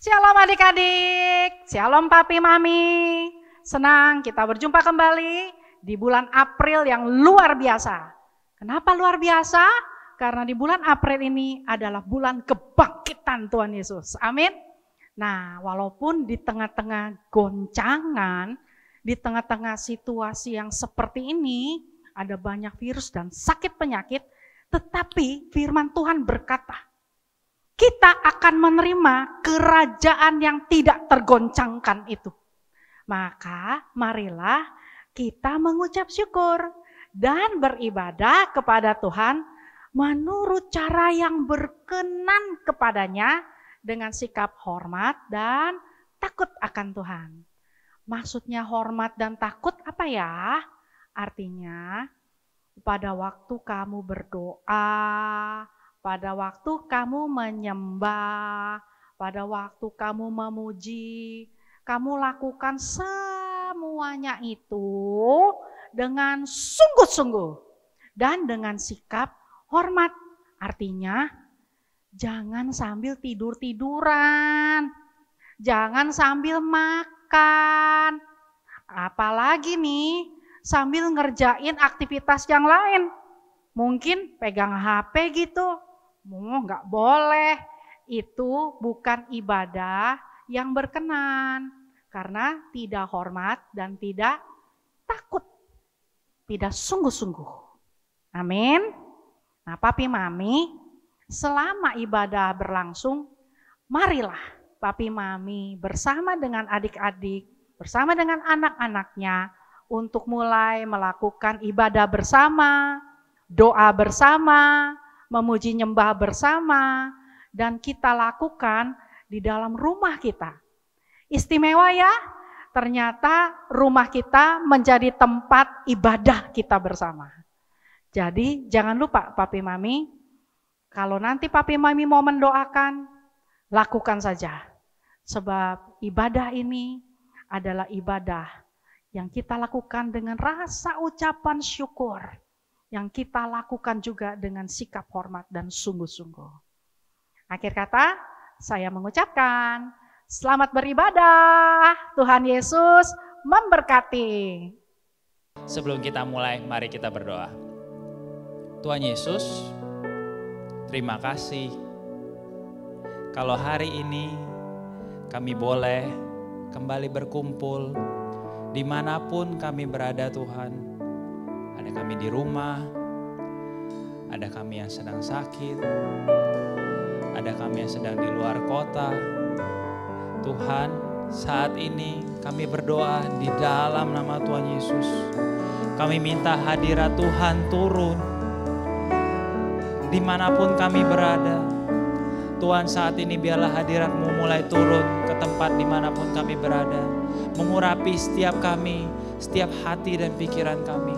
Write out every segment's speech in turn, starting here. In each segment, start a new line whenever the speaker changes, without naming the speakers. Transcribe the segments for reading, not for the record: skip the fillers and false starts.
Shalom adik-adik, shalom papi mami. Senang kita berjumpa kembali di bulan April yang luar biasa. Kenapa luar biasa? Karena di bulan April ini adalah bulan kebangkitan Tuhan Yesus. Amin. Nah, walaupun di tengah-tengah goncangan, di tengah-tengah situasi yang seperti ini, ada banyak virus dan sakit penyakit, tetapi firman Tuhan berkata, kita akan menerima kerajaan yang tidak tergoncangkan itu. Maka marilah kita mengucap syukur dan beribadah kepada Tuhan menurut cara yang berkenan kepadanya dengan sikap hormat dan takut akan Tuhan. Maksudnya hormat dan takut apa ya? Artinya pada waktu kamu berdoa, pada waktu kamu menyembah, pada waktu kamu memuji, kamu lakukan semuanya itu dengan sungguh-sungguh dan dengan sikap hormat. Artinya jangan sambil tidur-tiduran, jangan sambil makan, apalagi nih sambil ngerjain aktivitas yang lain. Mungkin pegang HP gitu. Nggak boleh, itu bukan ibadah yang berkenan karena tidak hormat dan tidak takut, tidak sungguh-sungguh. Amin. Nah, papi mami, selama ibadah berlangsung, marilah papi mami bersama dengan adik-adik, bersama dengan anak-anaknya untuk mulai melakukan ibadah bersama, doa bersama, memuji nyembah bersama, dan kita lakukan di dalam rumah kita. Istimewa ya, ternyata rumah kita menjadi tempat ibadah kita bersama. Jadi jangan lupa papi mami, kalau nanti papi mami mau mendoakan, lakukan saja. Sebab ibadah ini adalah ibadah yang kita lakukan dengan rasa ucapan syukur, yang kita lakukan juga dengan sikap hormat dan sungguh-sungguh. Akhir kata, saya mengucapkan selamat beribadah. Tuhan Yesus memberkati.
Sebelum kita mulai, mari kita berdoa. Tuhan Yesus, terima kasih kalau hari ini kami boleh kembali berkumpul dimanapun kami berada Tuhan. Ada kami di rumah, ada kami yang sedang sakit, ada kami yang sedang di luar kota. Tuhan, saat ini kami berdoa di dalam nama Tuhan Yesus. Kami minta hadirat Tuhan turun dimanapun kami berada. Tuhan, saat ini biarlah hadirat-Mu mulai turun ke tempat dimanapun kami berada. Mengurapi setiap kami, setiap hati dan pikiran kami.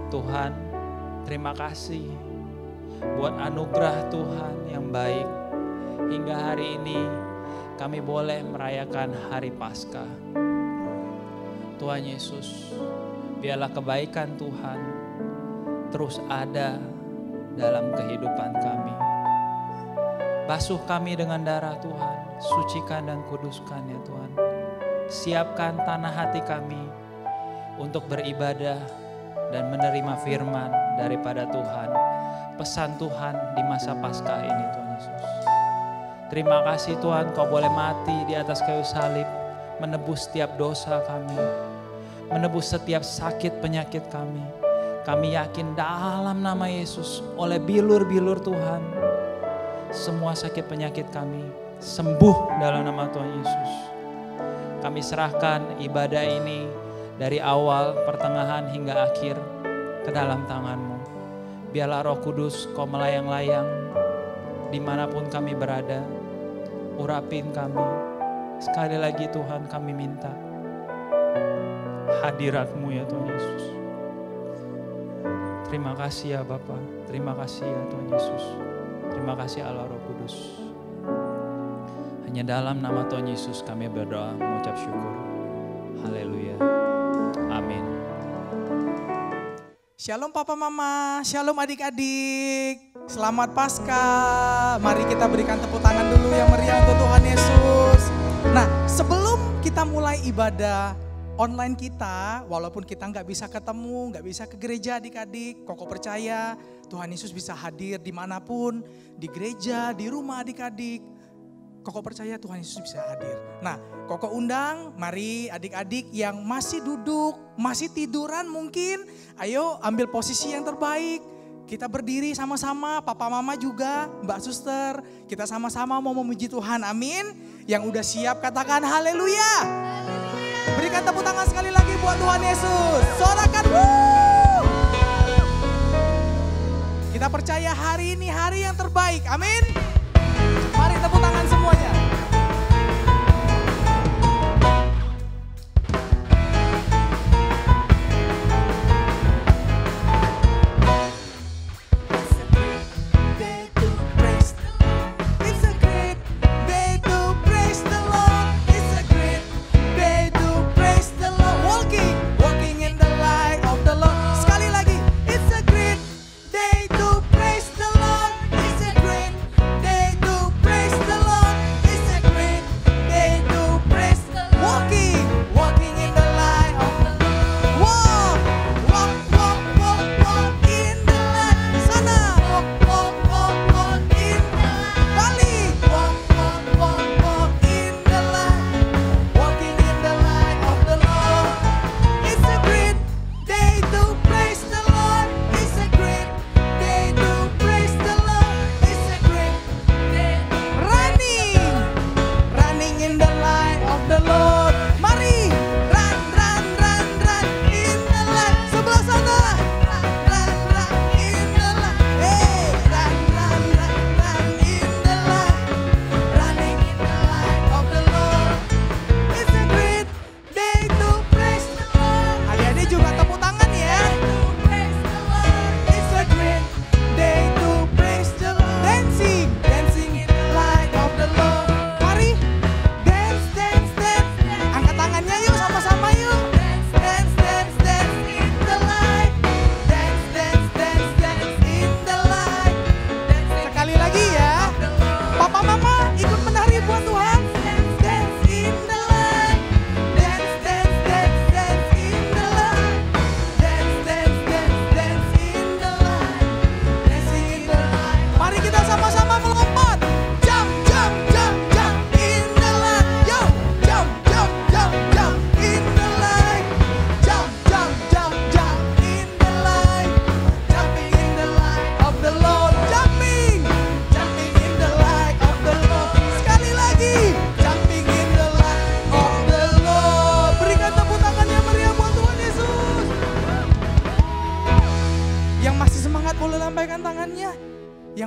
Tuhan, terima kasih buat anugerah Tuhan yang baik. Hingga hari ini kami boleh merayakan hari Paskah. Tuhan Yesus, biarlah kebaikan Tuhan terus ada dalam kehidupan kami. Basuh kami dengan darah Tuhan, sucikan dan kuduskan ya Tuhan. Siapkan tanah hati kami untuk beribadah dan menerima firman daripada Tuhan. Pesan Tuhan di masa Paskah ini Tuhan Yesus. Terima kasih Tuhan, Kau boleh mati di atas kayu salib, menebus setiap dosa kami, menebus setiap sakit penyakit kami. Kami yakin dalam nama Yesus, oleh bilur-bilur Tuhan, semua sakit penyakit kami sembuh dalam nama Tuhan Yesus. Kami serahkan ibadah ini dari awal, pertengahan hingga akhir ke dalam tangan-Mu. Biarlah Roh Kudus Kau melayang-layang dimanapun kami berada. Urapin kami. Sekali lagi Tuhan, kami minta hadirat-Mu ya Tuhan Yesus. Terima kasih ya Bapa. Terima kasih ya Tuhan Yesus. Terima kasih Allah Roh Kudus. Hanya dalam nama Tuhan Yesus kami berdoa mengucap syukur. Haleluya. Amin.
Shalom Papa Mama, shalom adik-adik. Selamat Paskah. Mari kita berikan tepuk tangan dulu yang meriah untuk kita mulai ibadah online kita, walaupun kita nggak bisa ketemu, nggak bisa ke gereja adik-adik, Koko percaya Tuhan Yesus bisa hadir dimanapun, di gereja, di rumah adik-adik. Koko percaya Tuhan Yesus bisa hadir. Nah, Koko undang, mari adik-adik yang masih duduk, masih tiduran mungkin, ayo ambil posisi yang terbaik. Kita berdiri sama-sama, papa mama juga, mbak suster, kita sama-sama mau memuji Tuhan, amin. Yang udah siap katakan haleluya. Berikan tepuk tangan sekali lagi buat Tuhan Yesus. Sorakan, wuh. Kita percaya hari ini hari yang terbaik, amin. Mari tepuk tangan semuanya.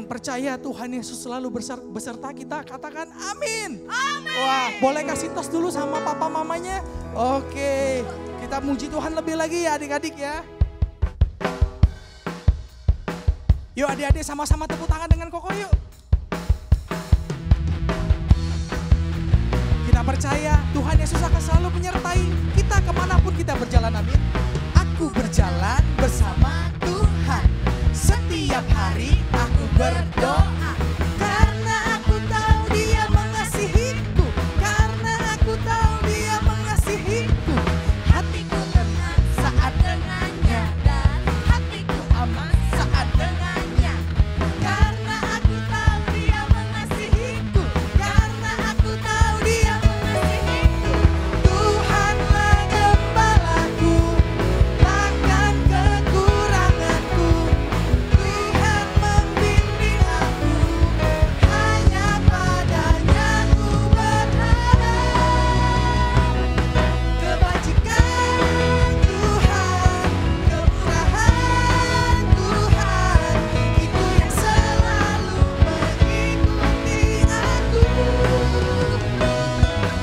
Percaya Tuhan Yesus selalu beserta kita, katakan amin. Amin. Wah, boleh kasih tos dulu sama papa mamanya. Oke, kita muji Tuhan lebih lagi ya adik-adik ya. Yuk adik-adik sama-sama tepuk tangan dengan Koko yuk. Kita percaya Tuhan Yesus akan selalu menyertai kita kemanapun kita berjalan, amin. Aku berjalan bersama Tuhan. Setiap hari aku berdoa karena aku tahu Dia mengasihiku, karena aku tahu Dia mengasihiku. Hatiku tenang saat dengannya dan hatiku aman saat dengannya, karena aku tahu Dia mengasihiku, karena aku tahu Dia mengasihiku. Tuhanlah gembalaku, takkan kekuranganku. Tuhan membimbing aku, hanya padanya ku berharap. Kebajikan Tuhan, kemurahan Tuhan, itu yang selalu mengikuti aku.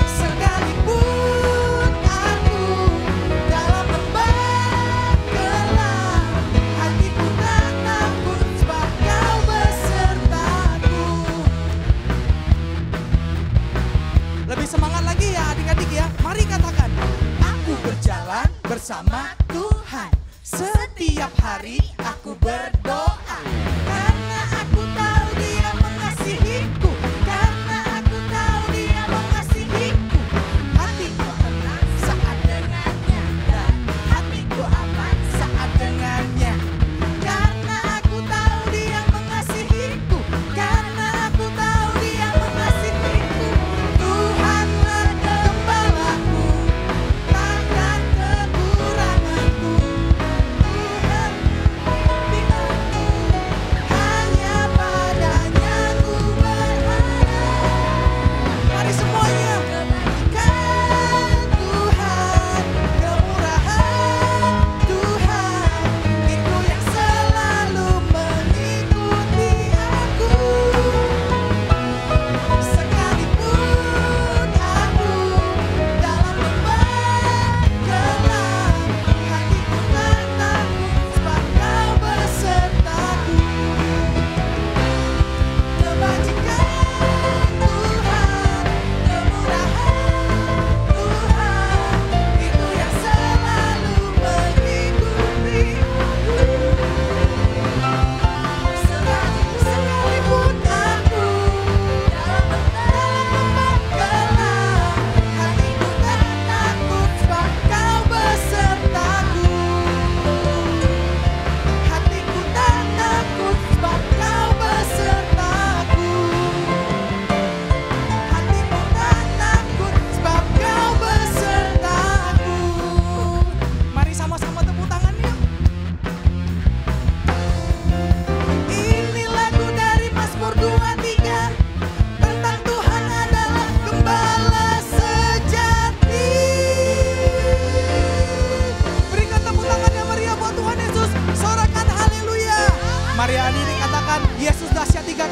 Sekalipun aku dalam lembah gelap, hatiku tak takut sebab Kau besertaku. Lebih semangat lagi ya adik-adik ya. Mari katakan, aku berjalan bersama Tuhan. Setiap hari aku berdoa karena aku tahu Dia mengasihiku, karena aku tahu Dia mengasihiku. Hatiku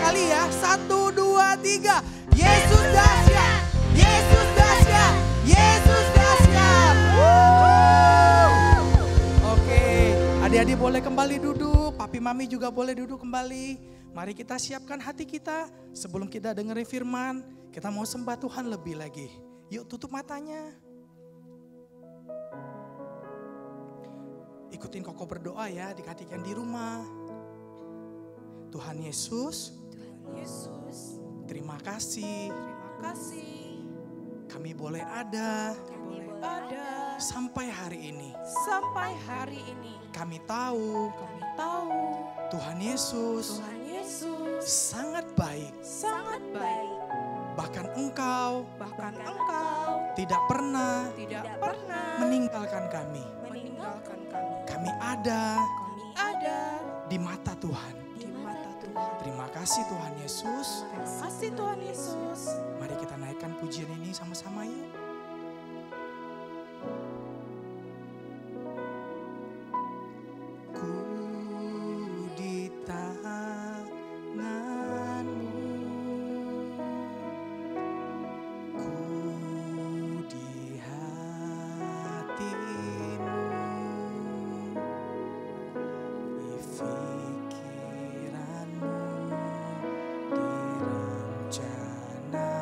kali ya. 1, 2, 3. Yesus dahsyat, Yesus dahsyat, Yesus dahsyat. Oke, adik-adik boleh kembali duduk, papi mami juga boleh duduk kembali. Mari kita siapkan hati kita sebelum kita dengerin firman. Kita mau sembah Tuhan lebih lagi. Yuk tutup matanya. Ikutin Koko berdoa ya, adik-adik yang di rumah. Tuhan Yesus, terima kasih. Kami boleh ada sampai hari ini. Kami tahu Tuhan Yesus sangat baik. Bahkan Engkau tidak pernah meninggalkan kami. Kami ada di mata Tuhan. Terima kasih Tuhan Yesus. Mari kita naikkan pujian ini sama-sama yuk. Ku di tangan-Mu, ku di hati-Mu, di pikiran-Mu, di rencana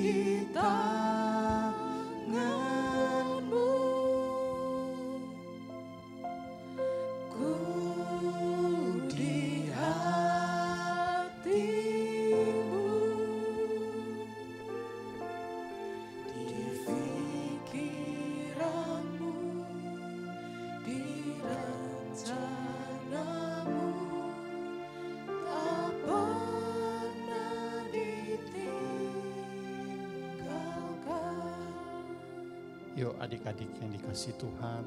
di tangan-Mu. Ku di hati-Mu, di pikiran-Mu, di rencana-Mu, tak pernah ditinggalkan.
Yuk adik-adik yang dikasih Tuhan,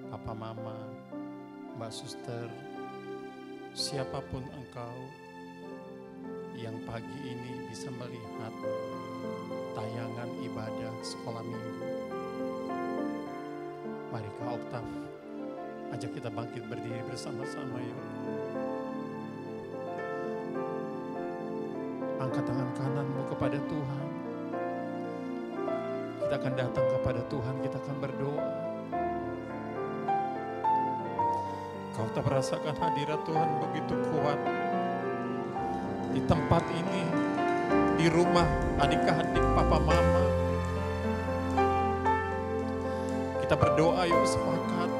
Papa Mama, Mbak Suster, siapapun engkau yang pagi ini bisa melihat tayangan ibadah sekolah minggu. Mari Kak Oktav, ajak kita bangkit berdiri bersama-sama yuk. Angkat tangan kananmu kepada Tuhan. Kita akan datang kepada Tuhan, kita akan berdoa. Kau tak merasakan hadirat Tuhan begitu kuat di tempat ini, di rumah adik-adik, papa mama. Kita berdoa yuk sepakat.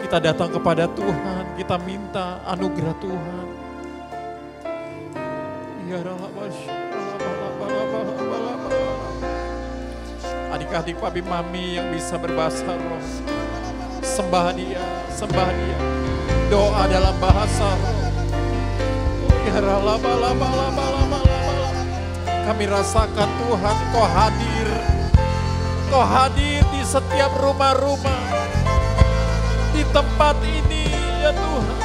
Kita datang kepada Tuhan, kita minta anugerah Tuhan. Ya adik-adik papi mami yang bisa berbahasa roh, sembah dia, doa dalam bahasa roh. Kami rasakan Tuhan, Kau hadir di setiap rumah-rumah, di tempat ini ya Tuhan.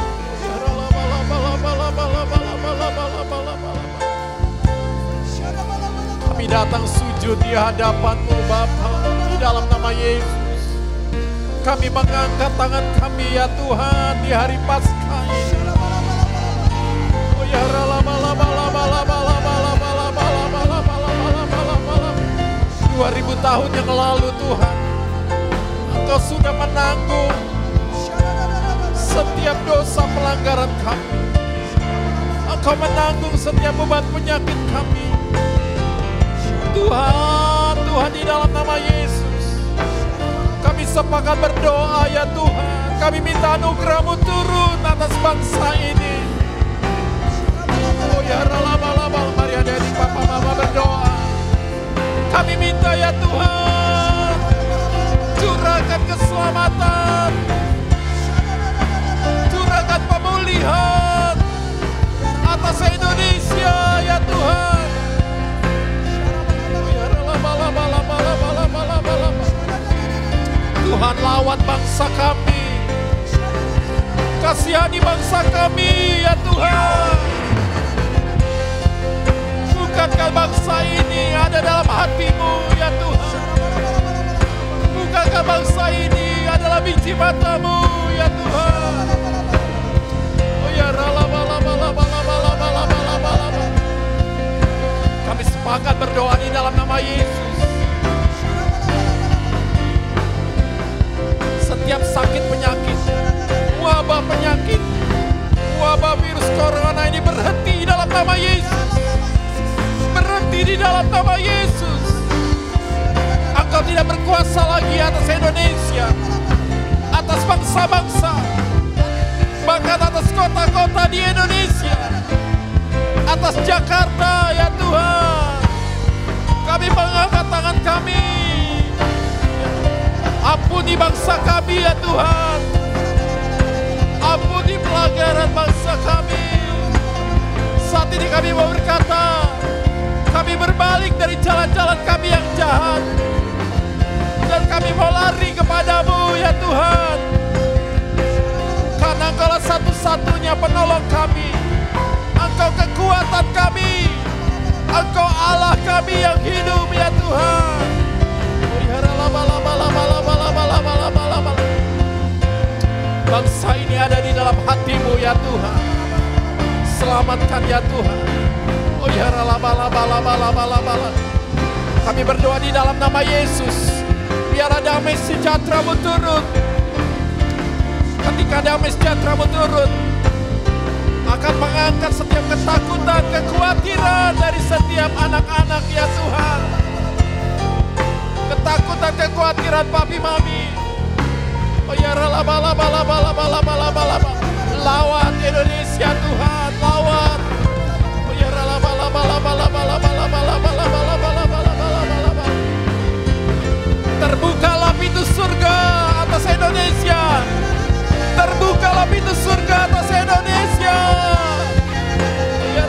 Kami datang sujud di hadapan-Mu Bapa, di dalam nama Yesus. Kami mengangkat tangan kami ya Tuhan di hari Paskah ini. Oh ya 2000 tahun yang lalu Tuhan, Engkau sudah menanggung setiap dosa pelanggaran kami. Engkau menanggung setiap beban penyakit kami. Tuhan di dalam nama Yesus, kami sepakat berdoa ya Tuhan. Kami minta anugerah-Mu turun atas bangsa ini. Oh ya mari adik-adik papa mama berdoa. Kami minta ya Tuhan, curahkan keselamatan, curahkan pemulihan atas Indonesia ya Tuhan. Tuhan lawan bangsa kami, kasihani bangsa kami ya Tuhan. Bukankah bangsa ini ada dalam hati-Mu ya Tuhan? Bukankah bangsa ini adalah biji mata-Mu ya Tuhan? Oh ya kami sepakat berdoa di dalam nama Yesus. Setiap sakit penyakit, wabah penyakit, wabah virus corona ini berhenti di dalam nama Yesus. Berhenti di dalam nama Yesus. Engkau tidak berkuasa lagi atas Indonesia, atas bangsa-bangsa, bahkan atas kota-kota di Indonesia, atas Jakarta ya Tuhan. Kami mengangkat tangan kami. Ampuni bangsa kami ya Tuhan. Ampuni pelanggaran bangsa kami. Saat ini kami mau berkata, kami berbalik dari jalan-jalan kami yang jahat, dan kami mau lari kepada-Mu ya Tuhan. Karena Engkaulah satu-satunya penolong kami. Engkau kekuatan kami. Engkau Allah kami yang hidup ya Tuhan. Bangsa ini ada di dalam hati-Mu ya Tuhan. Selamatkan ya Tuhan. Oh ya kami berdoa di dalam nama Yesus. Biar damai sejahtera-Mu turun. Ketika damai sejahtera-Mu turun, akan mengangkat angkat setiap ketakutan, kekhawatiran dari setiap anak-anak ya Tuhan. Ketakutan, kekhawatiran papi mami. Oh ya rala-bala-bala-bala-bala-bala-bala. Lawan Indonesia Tuhan, lawan. Oh ya rala-bala-bala-bala-bala-bala-bala-bala-bala-bala-bala-bala. Terbukalah pintu surga atas Indonesia. Terbukalah pintu surga atas Indonesia. Ya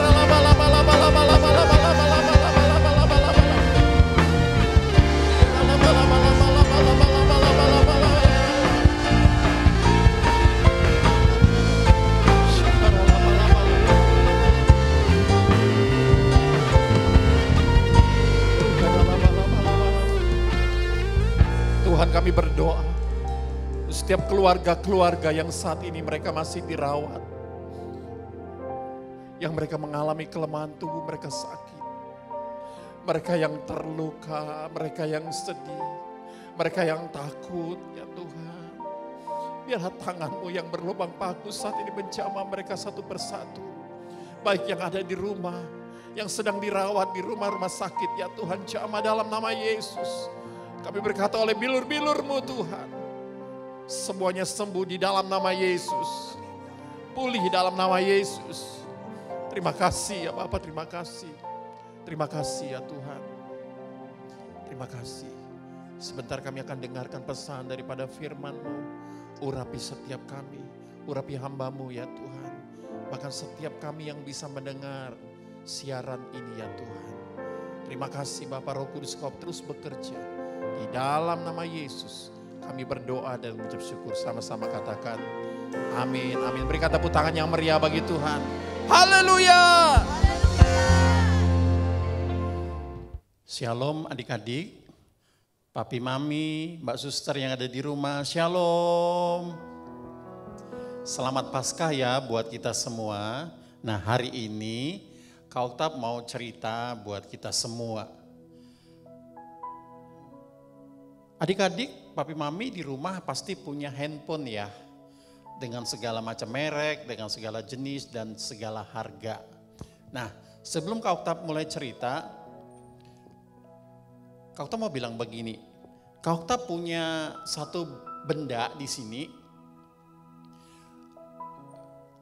Tuhan, kami berdoa setiap keluarga-keluarga yang saat ini mereka masih dirawat, yang mereka mengalami kelemahan tubuh, mereka sakit, mereka yang terluka, mereka yang sedih, mereka yang takut, ya Tuhan. Biarlah tangan-Mu yang berlubang paku saat ini menjamah mereka satu persatu. Baik yang ada di rumah, yang sedang dirawat di rumah-rumah sakit, ya Tuhan, jamah dalam nama Yesus. Kami berkata oleh bilur-bilur-Mu Tuhan, semuanya sembuh di dalam nama Yesus. Pulih dalam nama Yesus. Terima kasih ya Bapak, terima kasih. Terima kasih ya Tuhan. Terima kasih. Sebentar kami akan dengarkan pesan daripada firman-Mu. Urapi setiap kami, urapi hamba-Mu ya Tuhan. Bahkan setiap kami yang bisa mendengar siaran ini ya Tuhan. Terima kasih Bapak, Roh Kudus, Kau terus bekerja. Di dalam nama Yesus kami berdoa dan mengucap syukur, sama-sama katakan amin, amin. Berikan tepuk tangan yang meriah bagi Tuhan. Haleluya. Shalom adik-adik, papi mami, mbak suster yang ada di rumah, shalom. Selamat Paskah ya buat kita semua. Nah hari ini Kak Oktav mau cerita buat kita semua. Adik-adik, papi mami di rumah pasti punya handphone ya. Dengan segala macam merek, dengan segala jenis dan segala harga. Nah, sebelum Kak Oktav mulai cerita, Kak Oktav mau bilang begini. Kak Oktav punya satu benda di sini.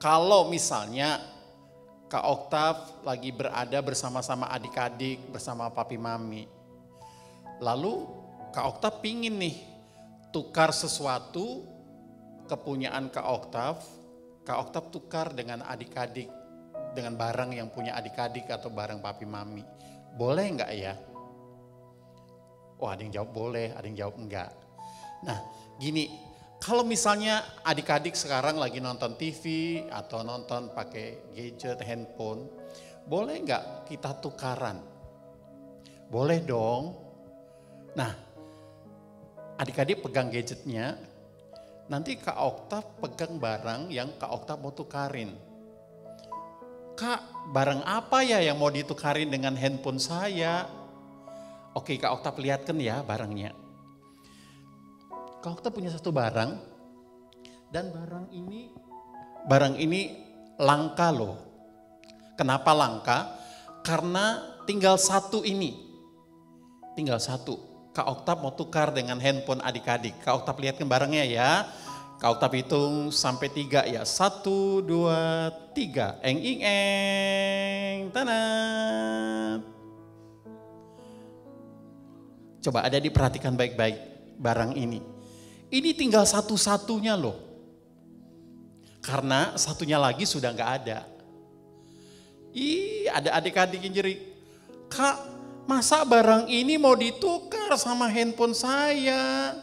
Kalau misalnya Kak Oktav lagi berada bersama-sama adik-adik, bersama papi mami. Lalu Kak Oktav pingin nih tukar sesuatu kepunyaan Kak Oktav tukar dengan adik-adik, dengan barang yang punya adik-adik atau barang papi mami. Boleh enggak ya? Oh ada yang jawab boleh, ada yang jawab enggak. Nah gini, kalau misalnya adik-adik sekarang lagi nonton TV atau nonton pakai gadget, handphone, boleh enggak kita tukaran? Boleh dong. Nah, adik-adik pegang gadgetnya, nanti Kak Oktav pegang barang yang Kak Oktav mau tukarin. Kak, barang apa ya yang mau ditukarin dengan handphone saya? Oke, Kak Oktav lihatkan ya barangnya. Kak Oktav punya satu barang, dan barang ini langka loh. Kenapa langka? Karena tinggal satu ini. Tinggal satu. Kak Oktav mau tukar dengan handphone adik-adik. Kak Oktav lihatkan barangnya ya. Kak Oktav hitung sampai 3 ya. 1, 2, 3. Eng ing eng. Tanam. Coba ada diperhatikan baik-baik barang ini. Ini tinggal satu-satunya loh. Karena satunya lagi sudah nggak ada. Ada adik-adik yang jerit. Kak, masa barang ini mau ditukar sama handphone saya?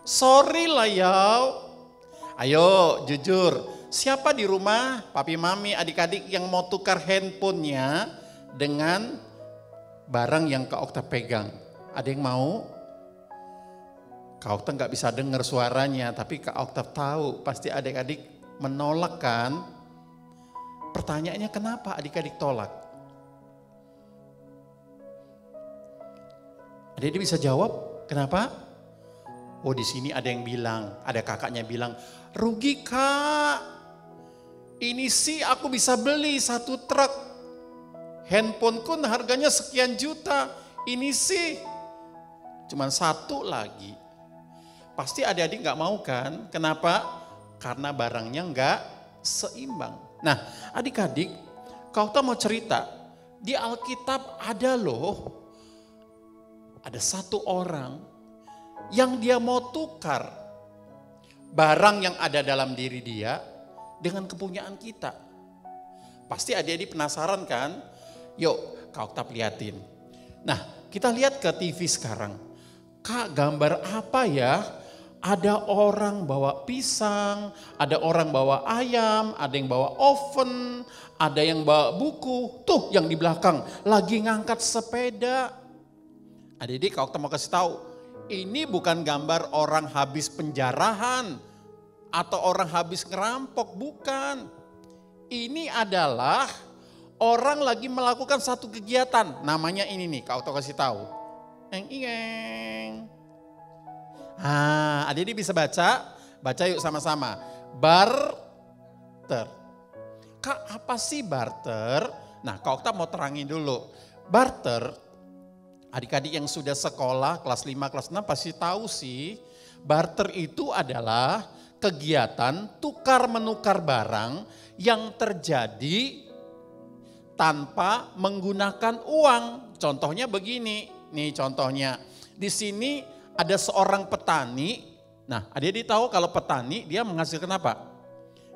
Sorry lah ya. Ayo jujur, siapa di rumah, papi mami, adik-adik yang mau tukar handphonenya dengan barang yang Kak Oktav pegang? Ada yang mau? Kak Oktav gak bisa dengar suaranya, tapi Kak Oktav tahu pasti adik-adik menolak kan? Pertanyaannya kenapa adik-adik tolak? Dia bisa jawab, kenapa? Oh di sini ada yang bilang, ada kakaknya bilang, rugi Kak. Ini sih aku bisa beli 1 truk. Handphone kun harganya sekian juta. Ini sih cuman 1 lagi. Pasti adik-adik gak mau kan? Kenapa? Karena barangnya gak seimbang. Nah, adik-adik, kau tahu mau cerita, di Alkitab ada loh, ada 1 orang yang dia mau tukar barang yang ada dalam diri dia dengan kepunyaan kita. Pasti adik-adik penasaran kan? Yuk, kau tak liatin. Nah, kita lihat ke TV sekarang. Kak, gambar apa ya? Ada orang bawa pisang, ada orang bawa ayam, ada yang bawa oven, ada yang bawa buku. Tuh yang di belakang lagi ngangkat sepeda. Adik-adik, kau mau kasih tahu, ini bukan gambar orang habis penjarahan atau orang habis ngerampok, bukan. Ini adalah orang lagi melakukan satu kegiatan, namanya ini nih, kau kasih tahu. Adik-adik bisa baca? Baca yuk sama-sama. Barter. Kak, apa sih barter? Nah, kau mau terangin dulu. Barter, adik-adik yang sudah sekolah kelas 5, kelas 6 pasti tahu sih. Barter itu adalah kegiatan tukar-menukar barang yang terjadi tanpa menggunakan uang. Contohnya begini, nih contohnya. Di sini ada seorang petani. Nah, adik-adik tahu kalau petani dia menghasilkan apa?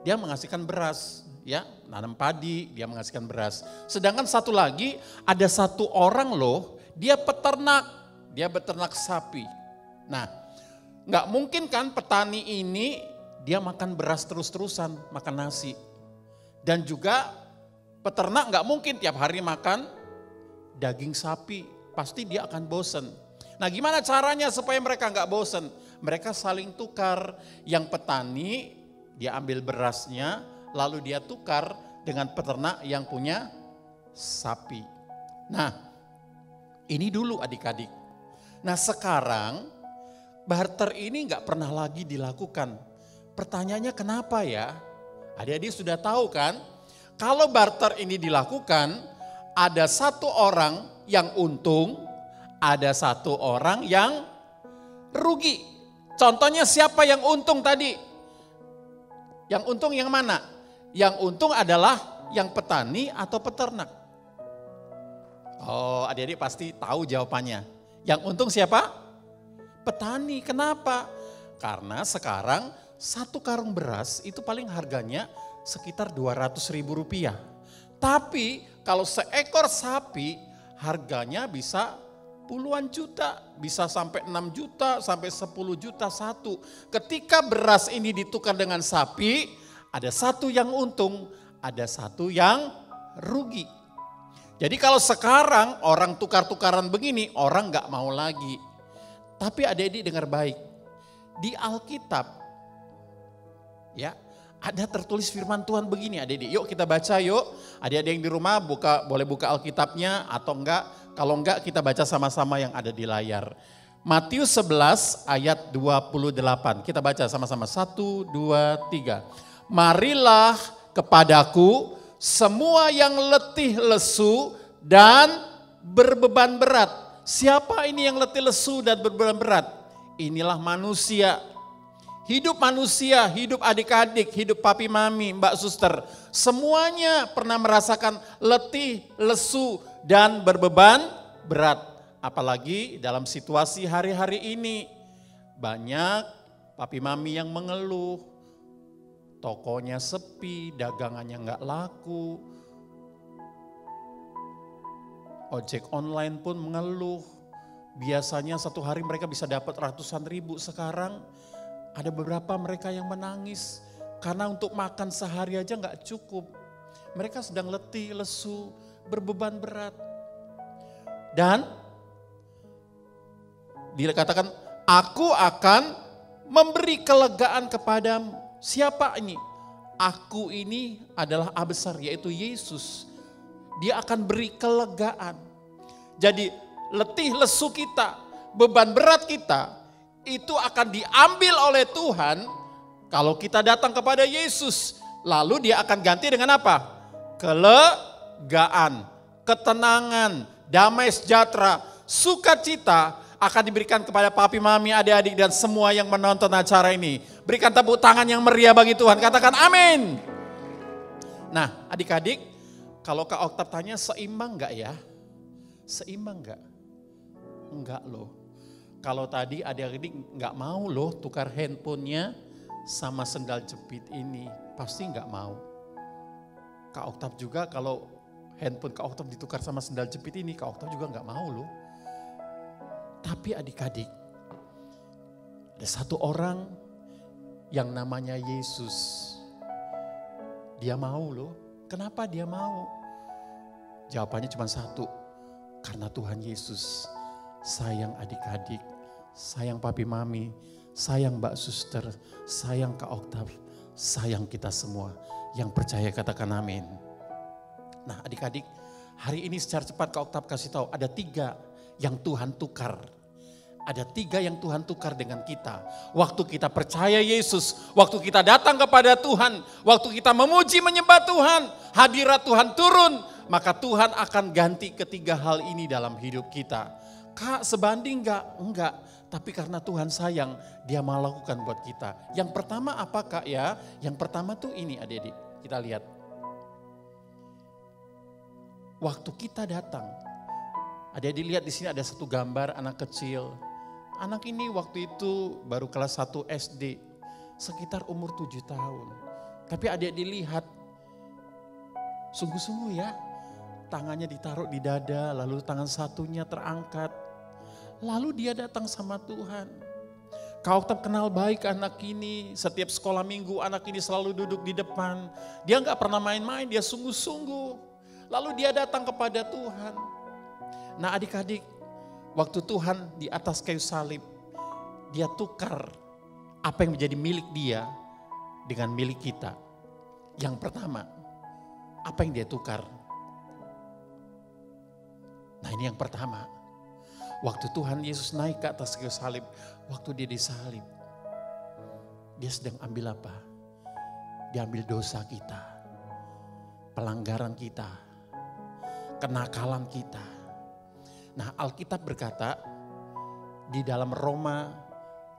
Dia menghasilkan beras, ya, nanam padi, dia menghasilkan beras. Sedangkan satu lagi ada 1 orang loh, dia peternak, dia beternak sapi. Nah, nggak mungkin kan petani ini dia makan beras terus-terusan, makan nasi. Dan juga peternak nggak mungkin tiap hari makan daging sapi, pasti dia akan bosen. Nah, gimana caranya supaya mereka nggak bosen? Mereka saling tukar. Yang petani dia ambil berasnya, lalu dia tukar dengan peternak yang punya sapi. Nah, ini dulu adik-adik. Nah, sekarang barter ini nggak pernah lagi dilakukan. Pertanyaannya kenapa ya? Adik-adik sudah tahu kan? Kalau barter ini dilakukan, ada 1 orang yang untung, ada 1 orang yang rugi. Contohnya siapa yang untung tadi? Yang untung yang mana? Yang untung adalah yang petani atau peternak? Oh, adik-adik pasti tahu jawabannya. Yang untung siapa? Petani. Kenapa? Karena sekarang 1 karung beras itu paling harganya sekitar Rp200.000. Tapi kalau seekor sapi harganya bisa puluhan juta, bisa sampai 6 juta, sampai 10 juta satu. Ketika beras ini ditukar dengan sapi, ada 1 yang untung, ada 1 yang rugi. Jadi kalau sekarang orang tukar-tukaran begini, orang gak mau lagi. Tapi adik-adik dengar baik, di Alkitab, ya, ada tertulis firman Tuhan begini adik-adik. Yuk kita baca yuk. Adik-adik yang di rumah boleh buka Alkitabnya atau enggak. Kalau enggak kita baca sama-sama yang ada di layar. Matius 11 ayat 28. Kita baca sama-sama. 1, 2, 3. Marilah kepadaku semua yang letih lesu dan berbeban berat. Siapa ini yang letih lesu dan berbeban berat? Inilah manusia. Hidup manusia, hidup adik-adik, hidup papi mami, mbak suster. Semuanya pernah merasakan letih, lesu, dan berbeban berat. Apalagi dalam situasi hari-hari ini. Banyak papi mami yang mengeluh. Tokonya sepi, dagangannya nggak laku. Ojek online pun mengeluh. Biasanya 1 hari mereka bisa dapat ratusan ribu. Sekarang ada beberapa mereka yang menangis karena untuk makan sehari aja nggak cukup. Mereka sedang letih, lesu, berbeban berat. Dan dikatakan, aku akan memberi kelegaan kepadamu. Siapa ini? Aku ini adalah Allah besar, yaitu Yesus. Dia akan beri kelegaan. Jadi letih, lesu kita, beban berat kita, itu akan diambil oleh Tuhan kalau kita datang kepada Yesus. Lalu dia akan ganti dengan apa? Kelegaan, ketenangan, damai sejahtera, sukacita akan diberikan kepada papi, mami, adik-adik dan semua yang menonton acara ini. Berikan tepuk tangan yang meriah bagi Tuhan. Katakan amin. Nah, adik-adik, kalau Kak Oktav tanya seimbang enggak ya? Seimbang enggak? Enggak loh. Kalau tadi adik-adik enggak mau loh tukar handphonenya sama sendal jepit ini. Pasti enggak mau. Kak Oktav juga kalau handphone Kak Oktav ditukar sama sendal jepit ini, Kak Oktav juga enggak mau loh. Tapi adik-adik, ada satu orang yang namanya Yesus. Dia mau loh. Kenapa dia mau? Jawabannya cuma satu. Karena Tuhan Yesus sayang adik-adik, sayang papi mami, sayang Mbak Suster, sayang Kak Oktav, sayang kita semua. Yang percaya katakan amin. Nah adik-adik, hari ini secara cepat Kak Oktav kasih tahu ada 3 yang Tuhan tukar. Ada 3 yang Tuhan tukar dengan kita. Waktu kita percaya Yesus, waktu kita datang kepada Tuhan, waktu kita memuji menyembah Tuhan, hadirat Tuhan turun, maka Tuhan akan ganti 3 hal ini dalam hidup kita. Kak sebanding enggak? Enggak. Tapi karena Tuhan sayang, dia mau lakukan buat kita. Yang pertama apa Kak ya? Yang pertama tuh ini adik-adik, kita lihat. Waktu kita datang, adik-adik lihat di sini ada satu gambar anak kecil. Anak ini waktu itu baru kelas 1 SD, sekitar umur 7 tahun. Tapi adik-adik lihat, sungguh-sungguh ya, tangannya ditaruh di dada, lalu tangan satunya terangkat. Lalu dia datang sama Tuhan. Kak Oktav kenal baik anak ini, setiap sekolah minggu anak ini selalu duduk di depan. Dia gak pernah main-main, dia sungguh-sungguh. Lalu dia datang kepada Tuhan. Nah adik-adik, waktu Tuhan di atas kayu salib, dia tukar apa yang menjadi milik dia dengan milik kita. Yang pertama, apa yang dia tukar? Nah ini yang pertama. Waktu Tuhan Yesus naik ke atas kayu salib, waktu dia disalib, dia sedang ambil apa? Dia ambil dosa kita, pelanggaran kita, kenakalan kita. Nah Alkitab berkata di dalam Roma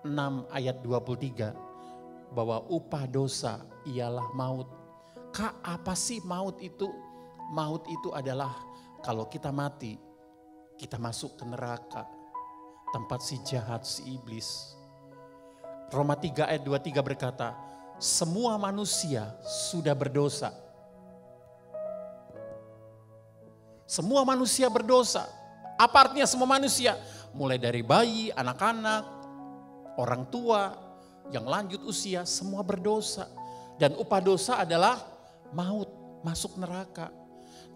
6 ayat 23 bahwa upah dosa ialah maut. Kak apa sih maut itu? Maut itu adalah kalau kita mati, kita masuk ke neraka, tempat si jahat, si iblis. Roma 3 ayat 23 berkata, semua manusia sudah berdosa. Semua manusia berdosa. Apa artinya semua manusia? Mulai dari bayi, anak-anak, orang tua, yang lanjut usia, semua berdosa. Dan upah dosa adalah maut, masuk neraka.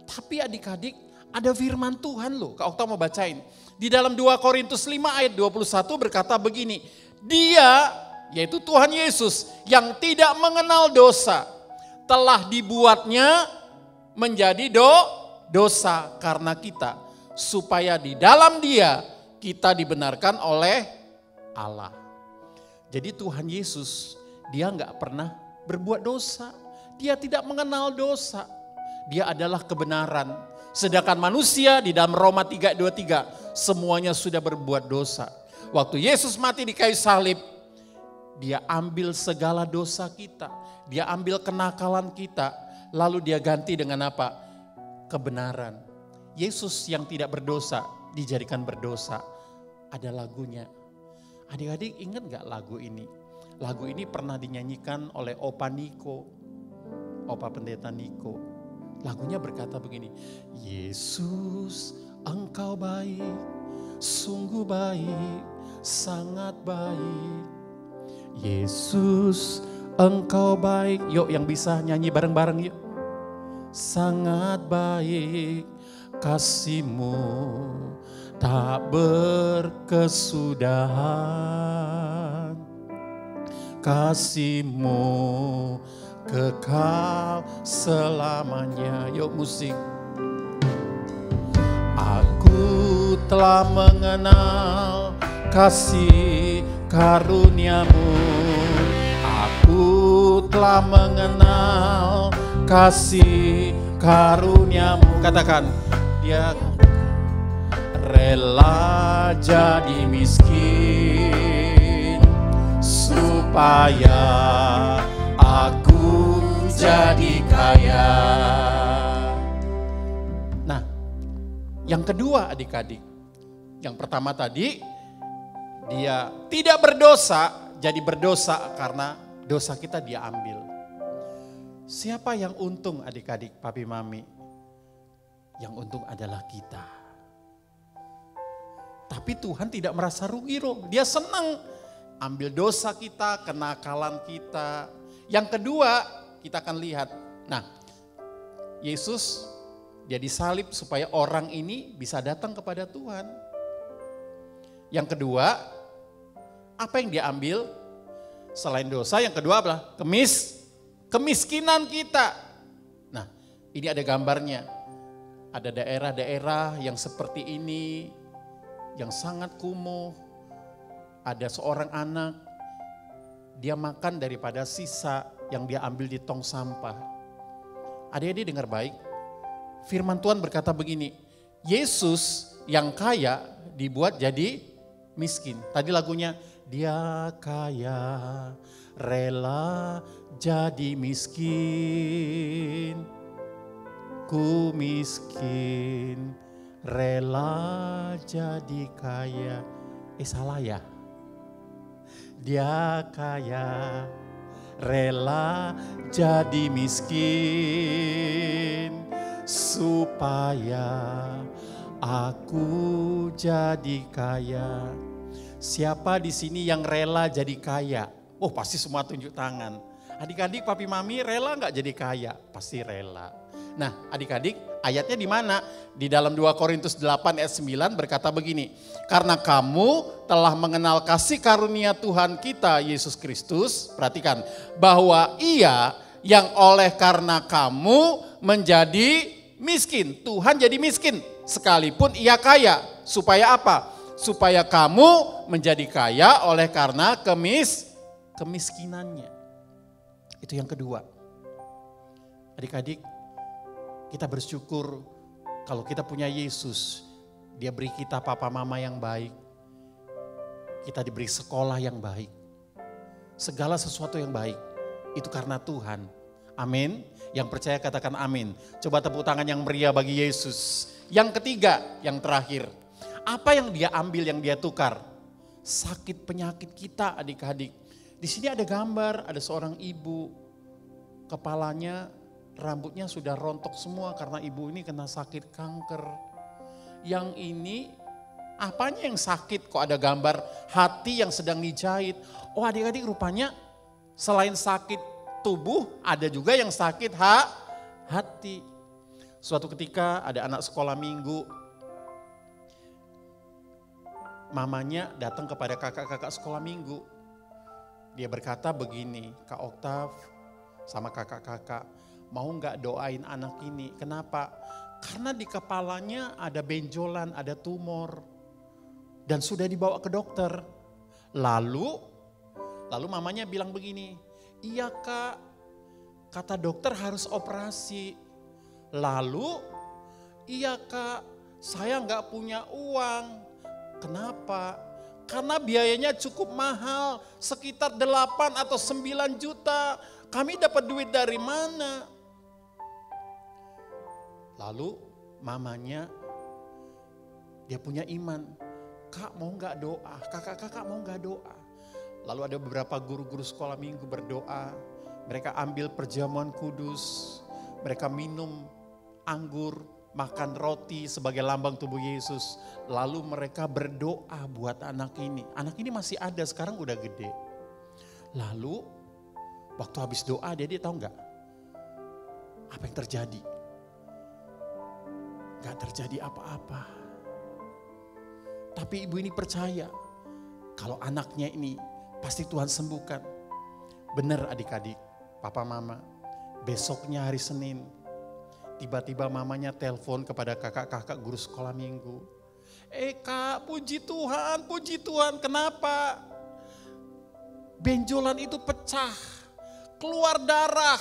Tapi adik-adik, ada firman Tuhan loh, Kak Oktav mau bacain. Di dalam 2 Korintus 5 ayat 21 berkata begini, dia, yaitu Tuhan Yesus, yang tidak mengenal dosa, telah dibuatnya menjadi dosa karena kita, supaya di dalam dia kita dibenarkan oleh Allah. Jadi Tuhan Yesus, dia gak pernah berbuat dosa. Dia tidak mengenal dosa. Dia adalah kebenaran. Sedangkan manusia di dalam Roma 3:23 semuanya sudah berbuat dosa. Waktu Yesus mati di kayu salib, dia ambil segala dosa kita. Dia ambil kenakalan kita. Lalu dia ganti dengan apa? Kebenaran. Yesus yang tidak berdosa dijadikan berdosa. Ada lagunya. Adik-adik ingat gak lagu ini? Lagu ini pernah dinyanyikan oleh Opa Niko. Opa Pendeta Niko. Lagunya berkata begini, Yesus engkau baik, sungguh baik, sangat baik. Yesus engkau baik. Yuk yang bisa nyanyi bareng-bareng yuk. Sangat baik kasih-Mu tak berkesudahan. Kasih-Mu kekal selamanya. Yuk musik. Aku telah mengenal kasih karunia-Mu. Aku Aku telah mengenal kasih karuniamu. Katakan, dia rela jadi miskin supaya aku jadi kaya. Nah, yang kedua adik-adik, yang pertama tadi dia tidak berdosa, jadi berdosa karena dosa kita dia ambil. Siapa yang untung adik-adik, papi mami? Yang untung adalah kita. Tapi Tuhan tidak merasa rugi loh, dia senang ambil dosa kita, kenakalan kita. Yang kedua, kita akan lihat, nah Yesus dia disalib supaya orang ini bisa datang kepada Tuhan. Yang kedua, apa yang dia ambil? Selain dosa, yang kedua adalah kemiskinan kita. Nah, ini ada gambarnya. Ada daerah-daerah yang seperti ini, yang sangat kumuh. Ada seorang anak, dia makan daripada sisa yang dia ambil di tong sampah. Adik-adik dengar baik, firman Tuhan berkata begini, Yesus yang kaya dibuat jadi miskin. Tadi lagunya, dia kaya rela jadi miskin, ku miskin rela jadi kaya. Salah ya? Dia kaya rela jadi miskin supaya aku jadi kaya. Siapa di sini yang rela jadi kaya? Oh, pasti semua tunjuk tangan. Adik-adik, papi mami rela nggak jadi kaya? Pasti rela. Nah, adik-adik, ayatnya di mana? Di dalam 2 Korintus 8 ayat 9 berkata begini. Karena kamu telah mengenal kasih karunia Tuhan kita Yesus Kristus, perhatikan, bahwa Ia yang oleh karena kamu menjadi miskin. Tuhan jadi miskin sekalipun Ia kaya. Supaya apa? Supaya kamu menjadi kaya oleh karena kemiskinannya. Itu yang kedua. Adik-adik, kita bersyukur kalau kita punya Yesus. Dia beri kita papa mama yang baik. Kita diberi sekolah yang baik. Segala sesuatu yang baik. Itu karena Tuhan. Amin. Yang percaya katakan amin. Coba tepuk tangan yang meriah bagi Yesus. Yang ketiga, yang terakhir. Apa yang dia ambil, yang dia tukar? Sakit penyakit kita adik-adik. Di sini ada gambar, ada seorang ibu. Kepalanya, rambutnya sudah rontok semua karena ibu ini kena sakit kanker. Yang ini, apanya yang sakit? Kok ada gambar hati yang sedang dijahit? Oh adik-adik, rupanya selain sakit tubuh, ada juga yang sakit hati. Suatu ketika ada anak sekolah minggu, mamanya datang kepada kakak-kakak sekolah minggu. Dia berkata begini, Kak Oktav sama kakak-kakak, mau gak doain anak ini? Kenapa? Karena di kepalanya ada benjolan, ada tumor. Dan sudah dibawa ke dokter. Lalu mamanya bilang begini, iya Kak, kata dokter harus operasi. Lalu, iya Kak, saya gak punya uang. Kenapa? Karena biayanya cukup mahal, sekitar 8 atau 9 juta. Kami dapat duit dari mana? Lalu mamanya, dia punya iman. Kak mau gak doa? Kakak-kakak mau gak doa? Lalu ada beberapa guru-guru sekolah minggu berdoa. Mereka ambil perjamuan kudus, mereka minum anggur, makan roti sebagai lambang tubuh Yesus. Lalu mereka berdoa buat anak ini. Anak ini masih ada, sekarang udah gede. Lalu waktu habis doa dia tahu gak? Apa yang terjadi? Gak terjadi apa-apa. Tapi ibu ini percaya kalau anaknya ini pasti Tuhan sembuhkan. Benar adik-adik, papa mama. Besoknya hari Senin, tiba-tiba mamanya telepon kepada kakak-kakak guru sekolah minggu. Kak, puji Tuhan, kenapa? Benjolan itu pecah. keluar darah.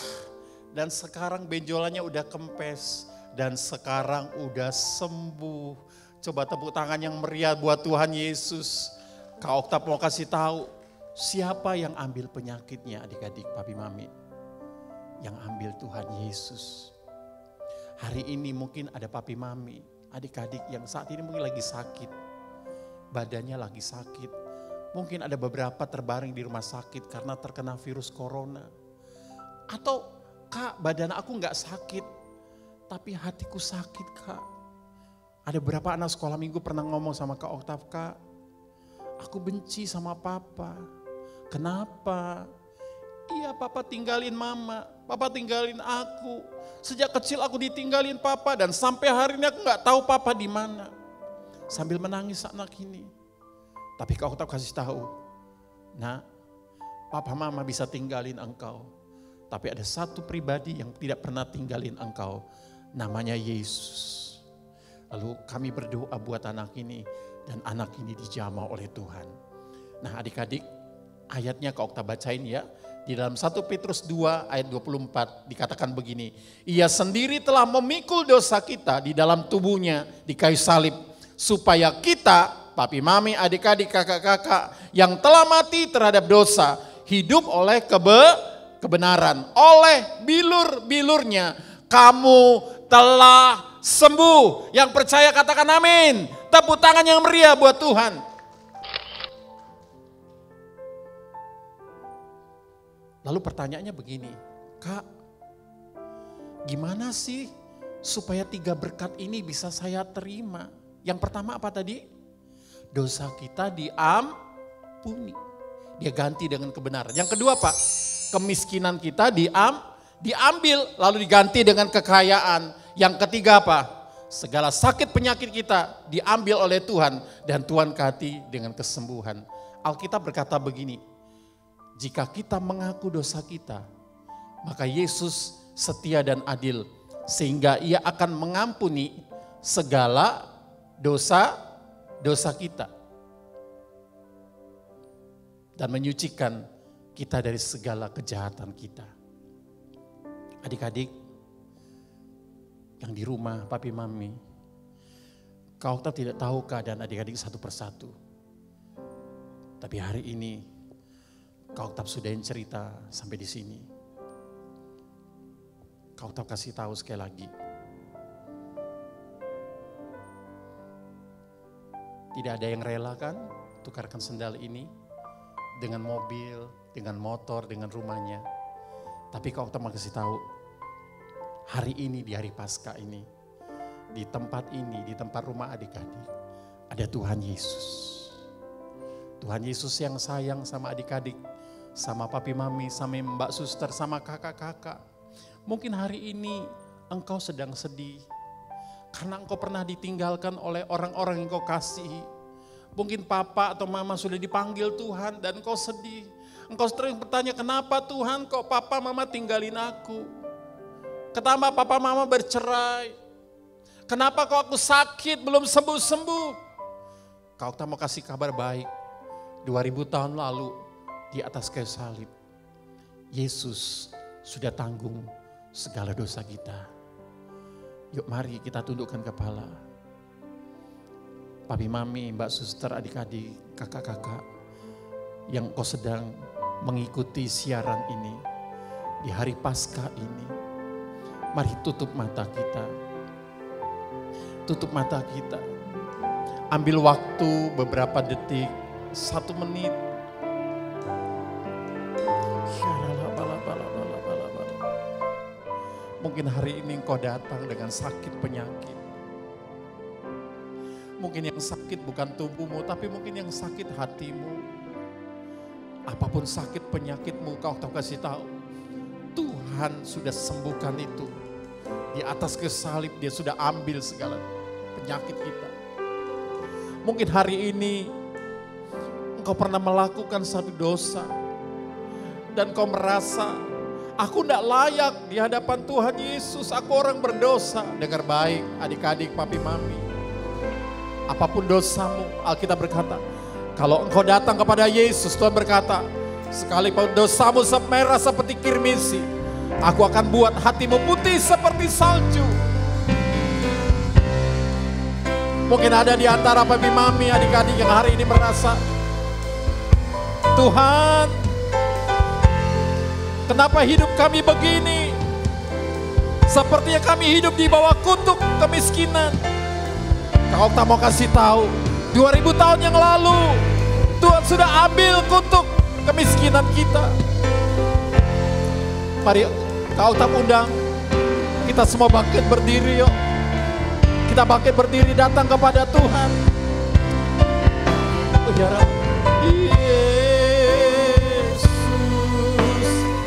Dan sekarang benjolannya udah kempes. Dan sekarang udah sembuh. Coba tepuk tangan yang meriah buat Tuhan Yesus. Kak Oktav mau kasih tahu siapa yang ambil penyakitnya adik-adik, papi mami. Yang ambil Tuhan Yesus. Hari ini mungkin ada papi mami, adik-adik yang saat ini mungkin lagi sakit. Badannya lagi sakit. Mungkin ada beberapa terbaring di rumah sakit karena terkena virus corona. Atau Kak, badan aku gak sakit, tapi hatiku sakit Kak. Ada beberapa anak sekolah minggu pernah ngomong sama Kak Oktav, Kak, aku benci sama papa. Kenapa? Iya, papa tinggalin mama, papa tinggalin aku. Sejak kecil aku ditinggalin papa dan sampai hari ini aku gak tahu papa di mana. Sambil menangis anak ini. Tapi Kak Oktav kasih tahu, nah, papa mama bisa tinggalin engkau. Tapi ada satu pribadi yang tidak pernah tinggalin engkau, namanya Yesus. Lalu kami berdoa buat anak ini dan anak ini dijamah oleh Tuhan. Nah adik-adik, ayatnya Kak Oktav bacain ya. Di dalam 1 Petrus 2 ayat 24 dikatakan begini. Ia sendiri telah memikul dosa kita di dalam tubuhnya di kayu salib. Supaya kita, papi mami, adik-adik, kakak-kakak yang telah mati terhadap dosa, hidup oleh kebenaran. Oleh bilur-bilurnya kamu telah sembuh. Yang percaya katakan amin. Tepuk tangan yang meriah buat Tuhan. Lalu pertanyaannya begini, Kak, gimana sih supaya 3 berkat ini bisa saya terima? Yang pertama apa tadi? Dosa kita diampuni. Dia ganti dengan kebenaran. Yang kedua Pak, kemiskinan kita diambil lalu diganti dengan kekayaan. Yang ketiga apa? Segala sakit penyakit kita diambil oleh Tuhan dan Tuhan ganti dengan kesembuhan. Alkitab berkata begini, jika kita mengaku dosa kita, maka Yesus setia dan adil sehingga Ia akan mengampuni segala dosa kita dan menyucikan kita dari segala kejahatan kita. Adik-adik yang di rumah, papi mami, Kak Oktav tidak tahu keadaan adik-adik satu persatu. Tapi hari ini Kak Oktav sudahin cerita sampai di sini. Kak Oktav kasih tahu sekali lagi. Tidak ada yang rela kan tukarkan sendal ini dengan mobil, dengan motor, dengan rumahnya. Tapi Kak Oktav mau kasih tahu, hari ini di hari Paskah ini, di tempat ini, di tempat rumah adik-adik, ada Tuhan Yesus. Tuhan Yesus yang sayang sama adik-adik, sama papi mami, sama mbak suster, sama kakak-kakak. Mungkin hari ini engkau sedang sedih, karena engkau pernah ditinggalkan oleh orang-orang yang kau kasihi. Mungkin papa atau mama sudah dipanggil Tuhan dan engkau sedih. Engkau sering bertanya, kenapa Tuhan kok papa mama tinggalin aku? Kenapa papa mama bercerai? Kenapa kok aku sakit belum sembuh-sembuh? Kau tak mau kasih kabar baik. 2000 tahun lalu di atas kayu salib, Yesus sudah tanggung segala dosa kita. Yuk mari kita tundukkan kepala. Papi mami, mbak suster, adik-adik, kakak-kakak yang kau sedang mengikuti siaran ini di hari Paskah ini. Mari tutup mata kita. Tutup mata kita. Ambil waktu beberapa detik, 1 menit. Mungkin hari ini engkau datang dengan sakit penyakit. Mungkin yang sakit bukan tubuhmu, tapi mungkin yang sakit hatimu. Apapun sakit penyakitmu, kau kasih tahu. Tuhan sudah sembuhkan itu. Di atas kayu salib Dia sudah ambil segala penyakit kita. Mungkin hari ini engkau pernah melakukan satu dosa. Dan kau merasa, aku tidak layak di hadapan Tuhan Yesus, aku orang berdosa. Dengar baik adik-adik, papi mami. Apapun dosamu, Alkitab berkata, kalau engkau datang kepada Yesus, Tuhan berkata, Sekalipun dosamu merah seperti kirmisi, aku akan buat hatimu putih seperti salju. Mungkin ada di antara papi mami, adik-adik yang hari ini merasa, Tuhan, kenapa hidup kami begini? Sepertinya kami hidup di bawah kutuk kemiskinan. Kau tak mau kasih tahu, 2000 tahun yang lalu Tuhan sudah ambil kutuk kemiskinan kita. Mari kau tak undang kita semua bangkit berdiri yuk. Kita bangkit berdiri datang kepada Tuhan.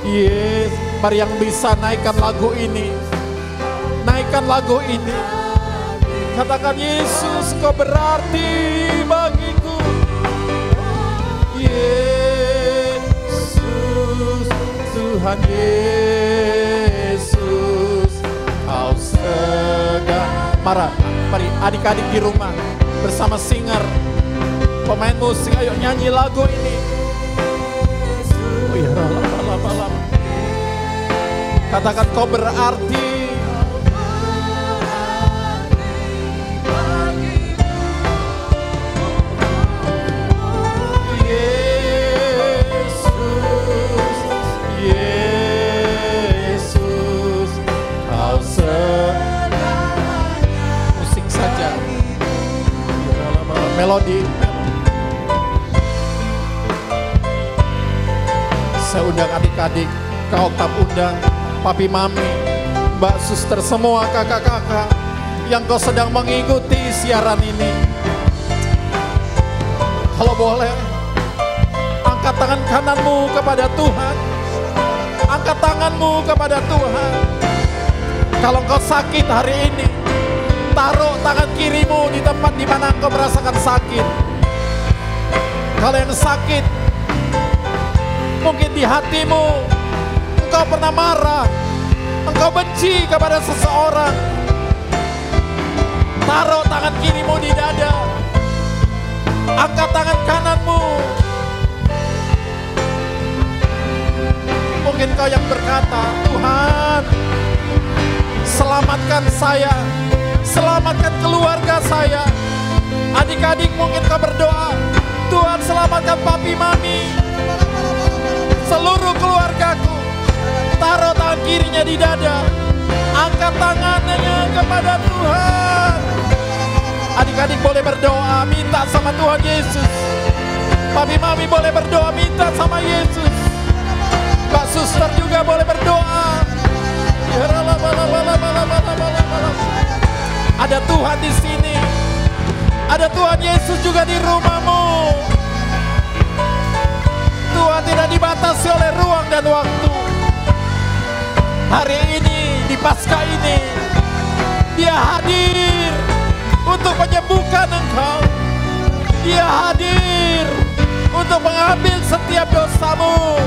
Yesus, mari yang bisa naikkan lagu ini. Naikkan lagu ini. Katakan, Yesus, Kau berarti bagiku. Yesus, Tuhan Yesus, Kau segala. Mari adik-adik di rumah bersama singer, pemain musik, ayo nyanyi lagu ini. Katakan, Kau berarti. Melodi. Saya undang adik-adik, kau tak undang papi mami, mbak suster, semua kakak-kakak yang kau sedang mengikuti siaran ini. Kalau boleh, angkat tangan kananmu kepada Tuhan. Angkat tanganmu kepada Tuhan. Kalau kau sakit hari ini, taruh tangan kirimu di tempat di mana engkau merasakan sakit. Kalau yang sakit, mungkin di hatimu, engkau pernah marah, engkau benci kepada seseorang. Taruh tangan kirimu di dada. Angkat tangan kananmu. Mungkin kau yang berkata, Tuhan, selamatkan saya. Selamatkan keluarga saya. Adik-adik mungkin kau berdoa, Tuhan selamatkan papi mami, seluruh keluargaku. Taruh tangan kirinya di dada. Angkat tangannya kepada Tuhan. Adik-adik boleh berdoa, minta sama Tuhan Yesus. Papi mami boleh berdoa, minta sama Yesus. Mbak suster juga boleh berdoa. Ada Tuhan di sini. Ada Tuhan Yesus juga di rumahmu. Tuhan tidak dibatasi oleh ruang dan waktu. Hari ini, di Paskah ini, Dia hadir untuk menyembuhkan engkau. Dia hadir untuk mengambil setiap dosamu.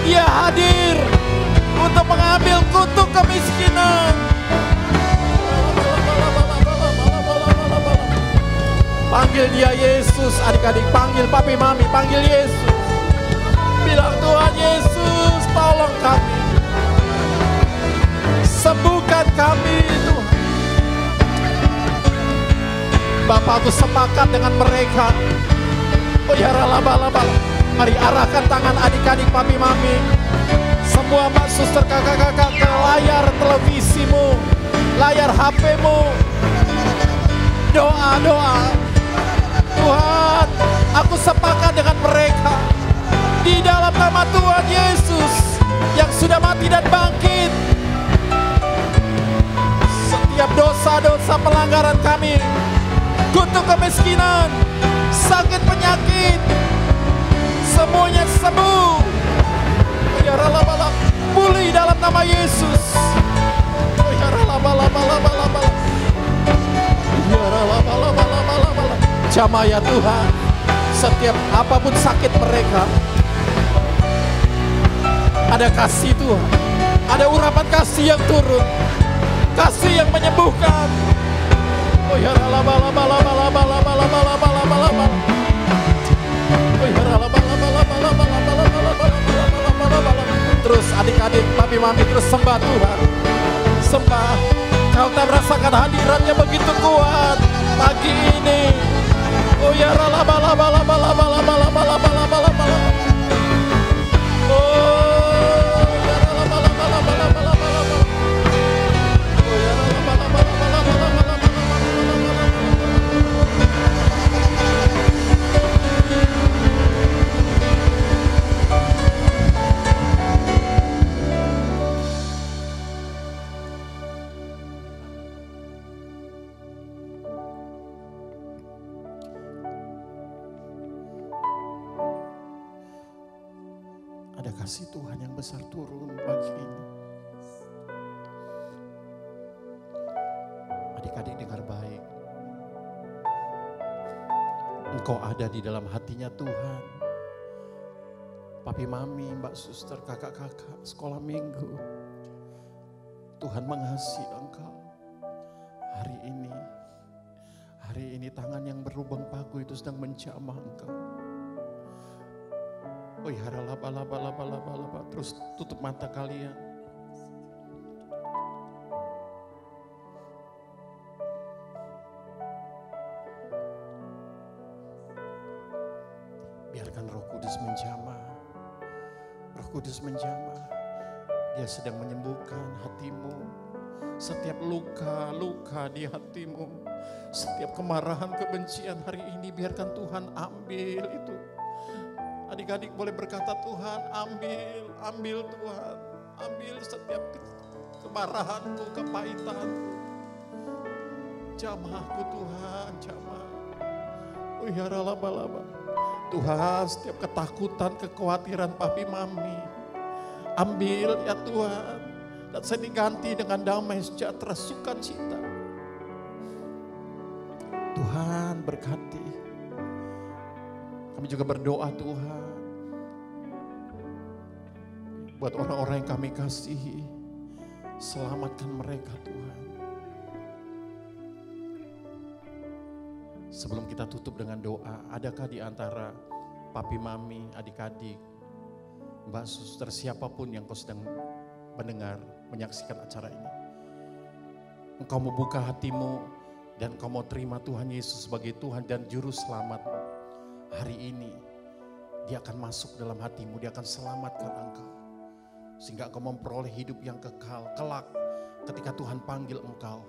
Dia hadir untuk mengambil kutuk kemiskinan. Panggil Dia Yesus, adik-adik, panggil papi mami, panggil Yesus. Bilang, Tuhan Yesus, tolong kami. Sembuhkan kami, Tuhan. Bapak, aku sepakat dengan mereka. Oh ya, laba-laba. Mari arahkan tangan adik-adik, papi mami, semua mbak suster, kakak-kakak ke layar televisimu, layar HP-mu. Doa-doa. Tuhan, aku sepakat dengan mereka. Di dalam nama Tuhan Yesus yang sudah mati dan bangkit, setiap dosa-dosa pelanggaran kami, kutuk kemiskinan, sakit penyakit, semuanya sembuh. Pulih dalam nama Yesus. Jamah ya Tuhan, setiap apapun sakit mereka, ada kasih Tuhan, ada urapan kasih yang turun, kasih yang menyembuhkan. Oh ya Mami terus sembah Tuhan. Sembah. Kau tak merasakan hadiratnya begitu kuat pagi ini. Oh ya rala bala bala bala bala bala bala bala bala bala. Oh ya rala bala bala bala bala bala. Oh ya rala bala bala bala bala bala. Kasih Tuhan yang besar turun pagi ini. Adik-adik dengar baik. Engkau ada di dalam hatinya Tuhan. Papi, mami, mbak, suster, kakak-kakak, sekolah minggu. Tuhan mengasihi engkau. Hari ini tangan yang berlubang paku itu sedang menjamah engkau. Oh ya, laba. Terus tutup mata kalian. Biarkan Roh Kudus menjamah. Roh Kudus menjamah. Dia sedang menyembuhkan hatimu. Setiap luka di hatimu. Setiap kemarahan, kebencian hari ini biarkan Tuhan ambil itu. Adik-adik boleh berkata, Tuhan ambil Tuhan. Ambil setiap kemarahanku, kepahitanku. Jamahku Tuhan, jamah. Oh ya laba. Tuhan, setiap ketakutan, kekhawatiran papi mami. Ambil ya Tuhan. Dan saya diganti dengan damai, sejahtera, sukacita. Tuhan berkati. Kami juga berdoa Tuhan. Buat orang-orang yang kami kasihi. Selamatkan mereka Tuhan. Sebelum kita tutup dengan doa, adakah di antara papi mami, adik-adik, mbak suster, siapapun yang kau sedang mendengar, menyaksikan acara ini. Engkau mau buka hatimu dan kau mau terima Tuhan Yesus sebagai Tuhan dan Juru Selamat. Hari ini dia akan masuk dalam hatimu, dia akan selamatkan engkau. Sehingga engkau memperoleh hidup yang kekal, kelak ketika Tuhan panggil engkau.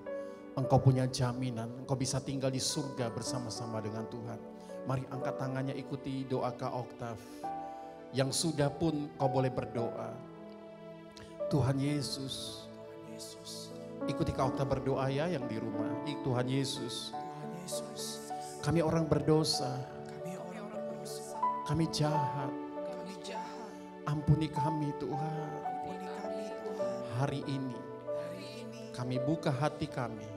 Engkau punya jaminan, engkau bisa tinggal di surga bersama-sama dengan Tuhan. Mari angkat tangannya, ikuti doa Kak Oktav. Yang sudah pun kau boleh berdoa. Tuhan Yesus, ikuti Kak Oktav berdoa ya yang di rumah. Tuhan Yesus, kami orang berdosa, kami jahat, ampuni kami Tuhan. Hari ini kami buka hati kami.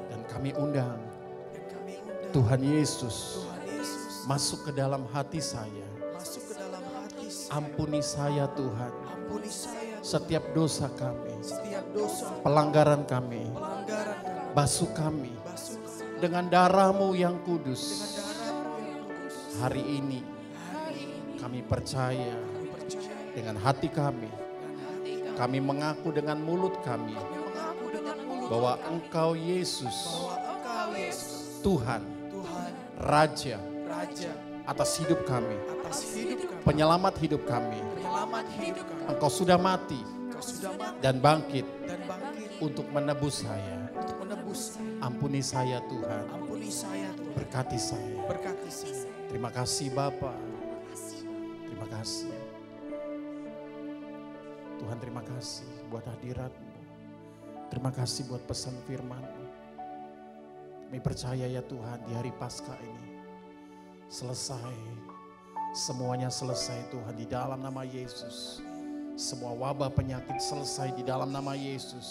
Dan kami undang Tuhan Yesus masuk ke dalam hati saya. Ampuni saya Tuhan. Setiap dosa kami, pelanggaran kami, basuh kami dengan darah-Mu yang kudus. Hari ini kami percaya dengan hati kami. Kami mengaku dengan mulut kami bahwa Engkau Yesus, Tuhan, Raja atas hidup kami, penyelamat hidup kami. Engkau sudah mati dan bangkit untuk menebus saya. Ampuni saya Tuhan, berkati saya. Terima kasih Bapa, terima kasih. Tuhan, terima kasih buat hadirat-Mu. Terima kasih buat pesan firman-Mu. Kami percaya ya Tuhan, di hari Paskah ini selesai. Semuanya selesai Tuhan di dalam nama Yesus. Semua wabah penyakit selesai di dalam nama Yesus.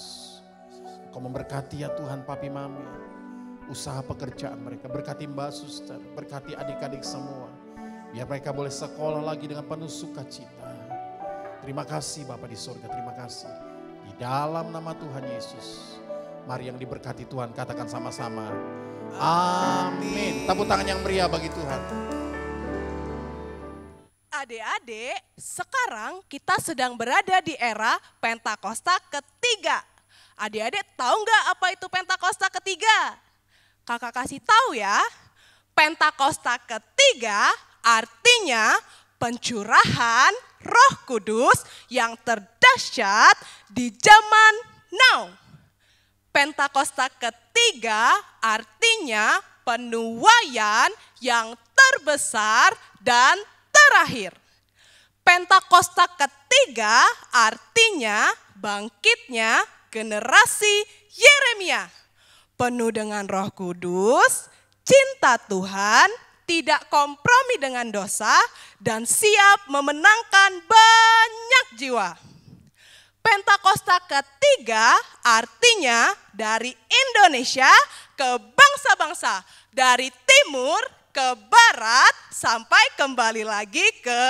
Kau memberkati ya Tuhan papi mami. Usaha pekerjaan mereka. Berkati mbak suster. Berkati adik-adik semua. Biar mereka boleh sekolah lagi dengan penuh sukacita. Terima kasih Bapa di surga, terima kasih. Di dalam nama Tuhan Yesus. Mari yang diberkati Tuhan, katakan sama-sama. Amin. Tepuk tangan yang meriah bagi Tuhan.
adik-adik, sekarang kita sedang berada di era Pentakosta ketiga. Adik-adik tahu nggak apa itu Pentakosta ketiga? Kakak kasih tahu ya. Pentakosta ketiga artinya pencurahan Roh Kudus yang terdahsyat di zaman now. Pentakosta ketiga artinya penuaian yang terbesar dan terakhir. Pentakosta ketiga artinya bangkitnya generasi Yeremia. Penuh dengan Roh Kudus, cinta Tuhan, tidak kompromi dengan dosa, dan siap memenangkan banyak jiwa. Pentakosta ketiga artinya dari Indonesia ke bangsa-bangsa, dari timur ke barat sampai kembali lagi ke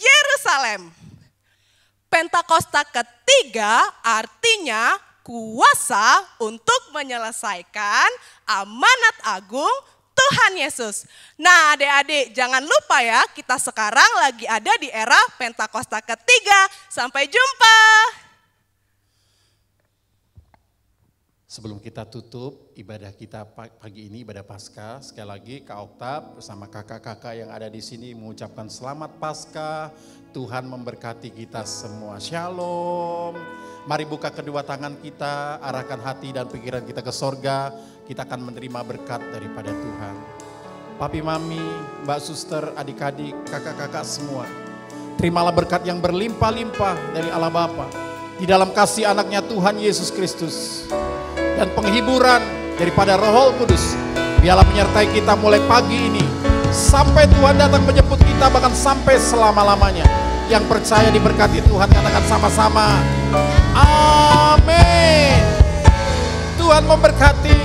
Yerusalem. Pentakosta ketiga artinya kuasa untuk menyelesaikan amanat agung Tuhan Yesus. Nah, adik-adik jangan lupa ya, kita sekarang lagi ada di era Pentakosta ketiga. Sampai jumpa.
Sebelum kita tutup ibadah kita pagi ini, ibadah Paskah, sekali lagi Kak Oktav bersama kakak-kakak yang ada di sini mengucapkan selamat Paskah. Tuhan memberkati kita semua. Shalom. Mari buka kedua tangan kita, arahkan hati dan pikiran kita ke sorga. Kita akan menerima berkat daripada Tuhan. Papi, mami, mbak suster, adik-adik, kakak-kakak semua. Terimalah berkat yang berlimpah-limpah dari Allah Bapa. Di dalam kasih anaknya Tuhan Yesus Kristus. Dan penghiburan daripada Roh Kudus biarlah menyertai kita mulai pagi ini sampai Tuhan datang menjemput kita, bahkan sampai selama-lamanya. Yang percaya diberkati Tuhan katakan sama-sama amin. Tuhan memberkati.